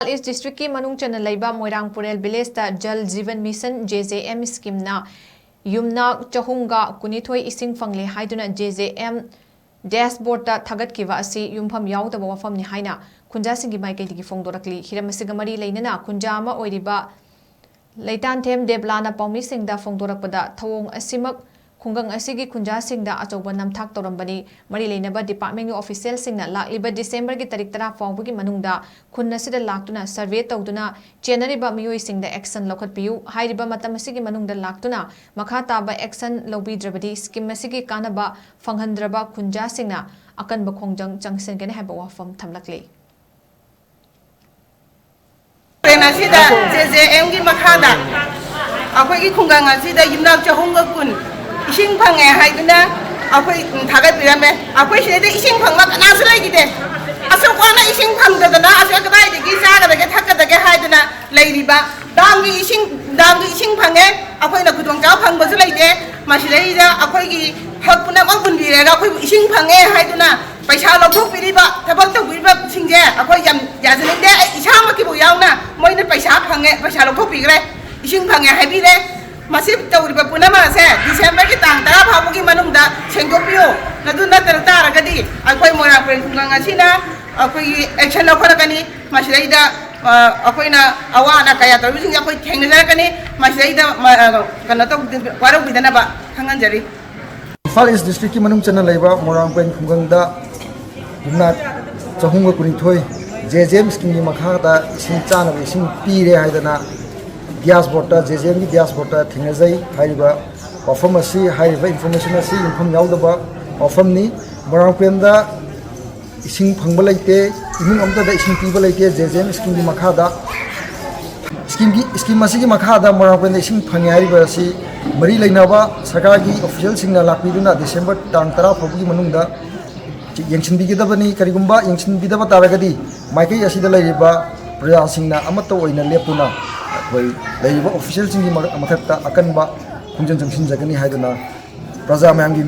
East District की manung channel LEIBA MOIRANGPUREL village ta jal JEEVAN mission JJM scheme na Yumnak chahunga kunithoi Esing Fange Haiduna Jjm dashboard ta Thagatliba Asi Yumfam Yaodaba Wafamni HAINA KHUNJA SINGGI MAIKEIDAGI PHONGDORAKLI hiramasiga mari leinana KHUNJA ama oiriba leitan them deblana paumi singda phongdorakpada thawong asimak khungang asigi khunja singda achauba namthak torambani mari leinaba department official singna lakliba December gi tarik tara fawbagi manungda khunna sida laktuna survey tawduna chenariba miyoi singda action lokhatpiu hairiba matam asigi manungda laktuna makha taba action lobidrabadi scheme asigi kanaba phanghandraba khunja singna akanba khongjang changsengene haba wafam thamlakli Sida JJM gi makhada akhoi gi khungang asida Yumnak chahunga kun Esing Fange Haiduna akhoi Thagatliba akhoi sida Esing Fangma kanasu laigide asu kwana Esing Fangdana asu kadai gi sagadage thakadage Haiduna LEIBA dangi Esing Fange akhoi na kudong ka phangbasu laide masileida akhoi gi hakpuna mangpun birega akhoi Esing Fange Haiduna paisa lothok piriba thabak tau piriba singje akhoi yam yajalinde isama ki bu yauna moina paisa phange paisa lothok pigre Esing Fange haibire masih tawriba punama se December ki tang tara phabu ki manungda sengdopio naduna tara gadi akhoi MOIRANGPUREL khungang asina akhoi action lokharakani masileida akhoi na awana kaya tawi sing akhoi thengnajakani masileida kana to warau bidana ba khanganjari IMPHAL East District की manung channel LEIBA MOIRANGPUREL khungang Yumnak chahunga kunithoi JJM scheme की makha da ising chana ising pire haidana dashboard ta JJM की dashboard ta thingjai haiba wafam asi haiba information asi Yumfam Yaodaba Wafamni MOIRANGPUREL da ising phangba laite imung amta da ising piba laite JJM scheme की makha da scheme asi की makha da MOIRANGPUREL da ising phangi haiba asi mari lainaba sarkar की official singna lakpiduna December tang tara phabugi manungda yengsinbigidabani karigumba yengsinbidaba taragadi maikei asida leiriba praja singna amatta oina leptuna koi leiriba official singi mathakta akanba khunjan jangsin jagani haiduna praja mayamgi